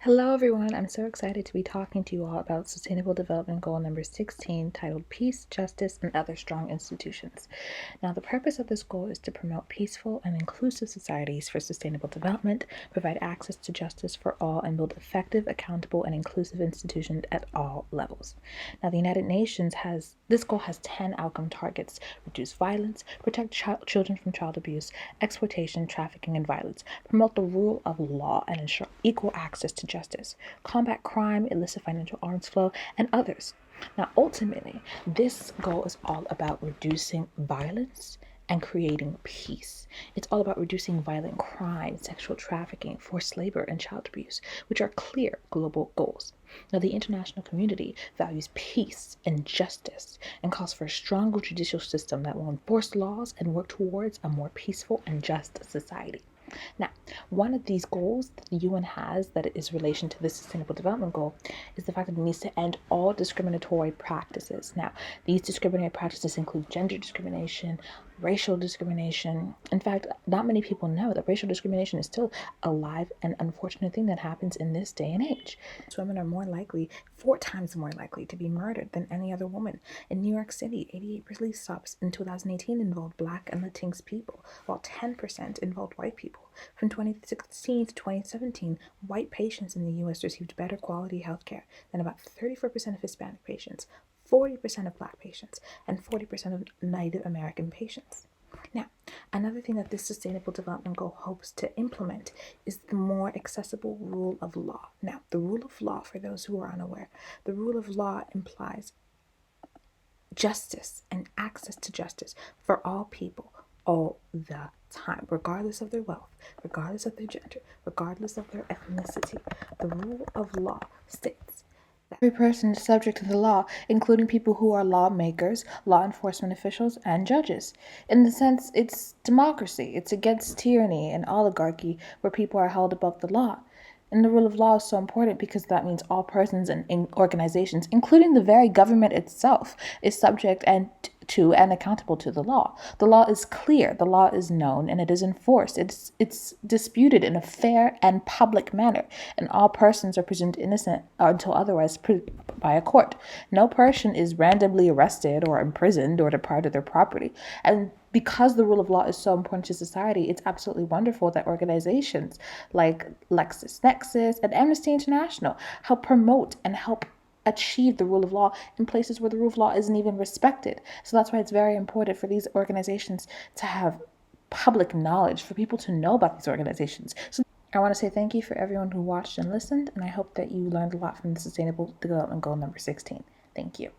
Hello everyone, I'm so excited to be talking to you all about Sustainable Development Goal number 16 titled Peace, Justice, and Other Strong Institutions. Now, the purpose of this goal is to promote peaceful and inclusive societies for sustainable development, provide access to justice for all, and build effective, accountable, and inclusive institutions at all levels. Now, the United Nations this goal has 10 outcome targets: reduce violence, protect children from child abuse, exploitation, trafficking, and violence, promote the rule of law, and ensure equal access to justice, combat crime, illicit financial arms flow, and others. Now, ultimately, this goal is all about reducing violence and creating peace. It's all about reducing violent crime, sexual trafficking, forced labor, and child abuse, which are clear global goals. Now, the international community values peace and justice and calls for a stronger judicial system that will enforce laws and work towards a more peaceful and just society. Now, one of these goals that the UN has that is relation to the Sustainable Development Goal is the fact that it needs to end all discriminatory practices. Now, these discriminatory practices include gender discrimination, racial discrimination. In fact, not many people know that racial discrimination is still a live and unfortunate thing that happens in this day and age. Women are more likely, 4 times more likely, to be murdered than any other woman. In New York City, 88 police stops in 2018 involved Black and Latinx people, while 10% involved white people. From 2016 to 2017, white patients in the U.S. received better quality health care than about 34% of Hispanic patients, 40% of Black patients, and 40% of Native American patients. Now, another thing that this Sustainable Development Goal hopes to implement is the more accessible rule of law. Now, the rule of law, for those who are unaware, the rule of law implies justice and access to justice for all people all the time, regardless of their wealth, regardless of their gender, regardless of their ethnicity. The rule of law states that every person is subject to the law, including people who are lawmakers, law enforcement officials, and judges. In the sense, it's democracy. It's against tyranny and oligarchy where people are held above the law. And the rule of law is so important because that means all persons and organizations, including the very government itself, is subject to and accountable to the law. The law is clear, the law is known, and it is enforced. It's disputed in a fair and public manner, and all persons are presumed innocent until otherwise proved by a court. No person is randomly arrested or imprisoned or deprived of their property. And because the rule of law is so important to society, it's absolutely wonderful that organizations like LexisNexis and Amnesty International help promote and help achieve the rule of law in places where the rule of law isn't even respected. So that's why it's very important for these organizations to have public knowledge, for people to know about these organizations. So I want to say thank you for everyone who watched and listened, and I hope that you learned a lot from the Sustainable Development Goal number 16. Thank you.